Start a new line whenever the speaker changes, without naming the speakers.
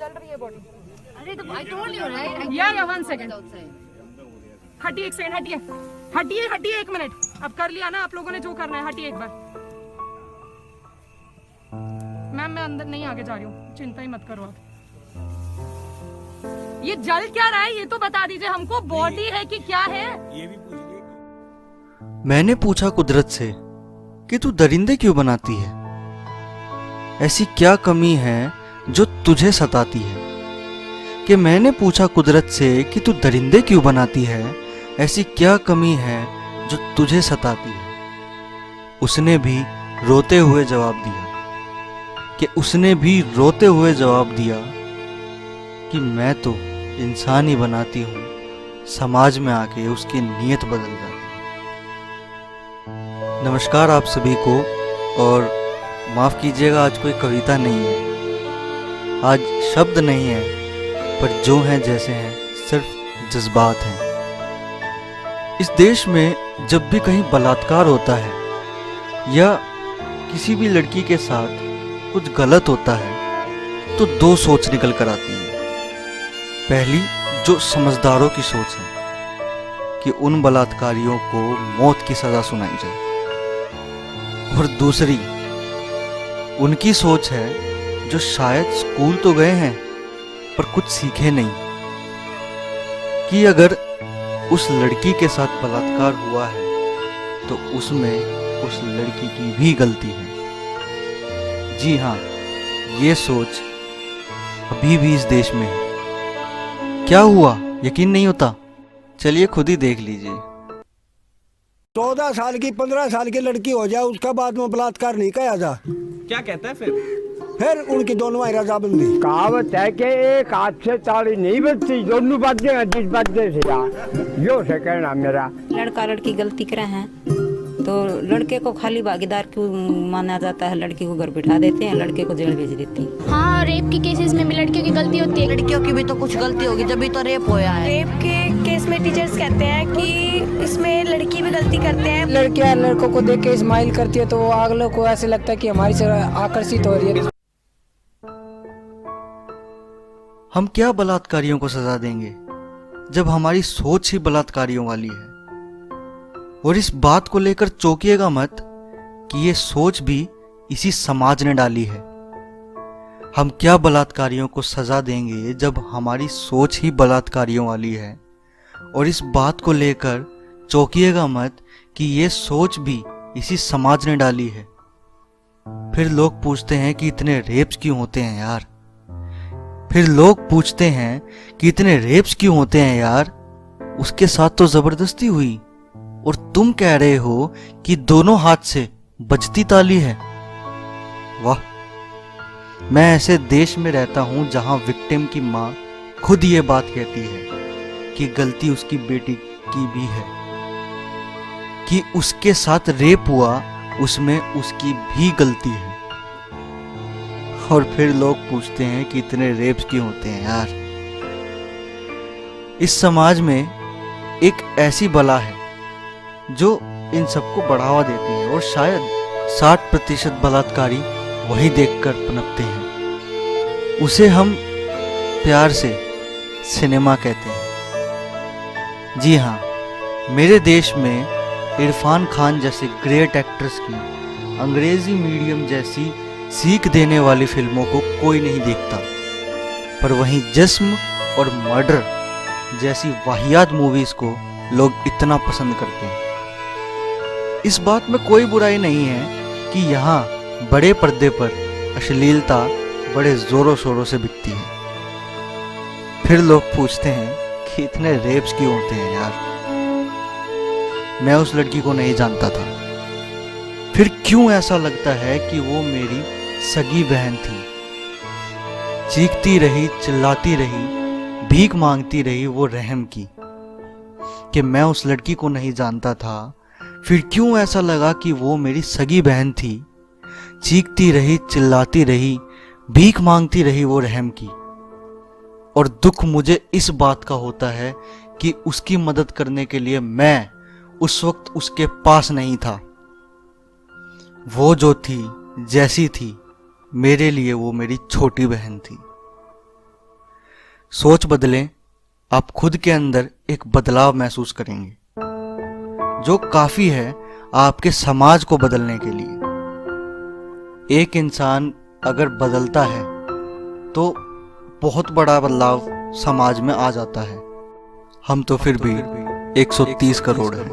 जल रही है बॉडी।
अरे तो आई टोल्ड यू राइट।
या 1 सेकंड, हटिए, एक सेकंड, हटिए हटिए हटिए 1 मिनट। अब कर लिया ना आप लोगों ने जो करना है, हटिए एक बार। मैम मैं अंदर नहीं आगे जा रही हूँ, चिंता ही मत करो आप। ये जल क्या रहा है ये तो बता दीजिए हमको, बॉडी है कि क्या है?
ये भी पूछिए।
मैंने पूछा कुदरत से कि तू दरिंदे क्यों बनाती है? ऐसी क्या कमी है जो तुझे सताती है? कि मैंने पूछा कुदरत से कि तू दरिंदे क्यों बनाती है? ऐसी क्या कमी है जो तुझे सताती है? उसने भी रोते हुए जवाब दिया कि मैं तो इंसान ही बनाती हूँ, समाज में आके उसकी नीयत बदल जाती है। नमस्कार आप सभी को, और माफ़ कीजिएगा आज कोई कविता नहीं है, आज शब्द नहीं है, पर जो हैं जैसे हैं सिर्फ जज्बात हैं। इस देश में जब भी कहीं बलात्कार होता है या किसी भी लड़की के साथ कुछ गलत होता है तो दो सोच निकल कर आती है। पहली जो समझदारों की सोच है कि उन बलात्कारियों को मौत की सजा सुनाई जाए, और दूसरी उनकी सोच है जो शायद स्कूल तो गए हैं पर कुछ सीखे नहीं, कि अगर उस लड़की के साथ बलात्कार हुआ है तो उसमें उस लड़की की भी गलती है। जी हाँ, ये सोच अभी भी इस देश में है। क्या हुआ, यकीन नहीं होता? चलिए खुद ही देख लीजिए।
14 साल की 15 साल की लड़की हो जाए उसका बाद में बलात्कार नहीं किया जा।
क्या कहता है
फिर उनकी दोनों रजाबंदी।
कहावत है कि एक हाथ से ताली नहीं बजती, दोनों बातें जिस बातें से यार यो से कहना मेरा।
लड़का लड़की गलती करे हैं तो लड़के को खाली भागीदार क्यों माना जाता है? लड़की को घर बिठा देते हैं, लड़के को जेल भेज देती हैं।
हाँ, रेप की केसेस में भी लड़कियों की गलती होती है।
लड़कियों की भी तो कुछ गलती होगी जब भी तो रेप होया है।
रेप के केस में टीचर्स कहते हैं कि इसमें लड़की भी गलती करते हैं।
लड़कियां लड़कों को देख के स्माइल करती है तो वो अगले को ऐसे लगता है कि हमारी से आकर्षित हो रही है।
हम क्या बलात्कारियों को सजा देंगे जब हमारी सोच ही बलात्कारियों वाली है? और इस बात को लेकर चौंकिएगा मत कि ये सोच भी इसी समाज ने डाली है। हम क्या बलात्कारियों को सजा देंगे जब हमारी सोच ही बलात्कारियों वाली है? और इस बात को लेकर चौंकिएगा मत कि ये सोच भी इसी समाज ने डाली है। फिर लोग पूछते हैं कि इतने रेप्स क्यों होते हैं यार? उसके साथ तो जबरदस्ती हुई और तुम कह रहे हो कि दोनों हाथ से बजती ताली है। वाह, मैं ऐसे देश में रहता हूं जहां विक्टिम की मां खुद ये बात कहती है कि गलती उसकी बेटी की भी है, कि उसके साथ रेप हुआ उसमें उसकी भी गलती है। और फिर लोग पूछते हैं कि इतने रेप्स क्यों होते हैं यार? इस समाज में एक ऐसी बला है जो इन सबको बढ़ावा देती है, और शायद 60% बलात्कारी वही देखकर पनपते हैं। उसे हम प्यार से सिनेमा कहते हैं। जी हाँ, मेरे देश में इरफान खान जैसे ग्रेट एक्टर्स की अंग्रेजी मीडियम जैसी सीख देने वाली फिल्मों को कोई नहीं देखता, पर वहीं जिस्म और मर्डर जैसी वाहियात मूवीज को लोग इतना पसंद करते हैं। इस बात में कोई बुराई नहीं है कि यहाँ बड़े पर्दे पर अश्लीलता बड़े जोरों शोरों से बिकती है। फिर लोग पूछते हैं कि इतने रेप्स क्यों होते हैं यार? मैं उस लड़की को नहीं जानता था, फिर क्यों ऐसा लगता है कि वो मेरी सगी बहन थी? चीखती रही, चिल्लाती रही, भीख मांगती रही वो रहम की कि मैं उस लड़की को नहीं जानता था। फिर क्यों ऐसा लगा कि वो मेरी सगी बहन थी? चीखती रही, चिल्लाती रही, भीख मांगती रही वो रहम की। और दुख मुझे इस बात का होता है कि उसकी मदद करने के लिए मैं उस वक्त उसके पास नहीं था। वो जो थी, जैसी थी, मेरे लिए वो मेरी छोटी बहन थी। सोच बदलें, आप खुद के अंदर एक बदलाव महसूस करेंगे जो काफी है आपके समाज को बदलने के लिए। एक इंसान अगर बदलता है तो बहुत बड़ा बदलाव समाज में आ जाता है। हम तो फिर भी 130 करोड़ हैं।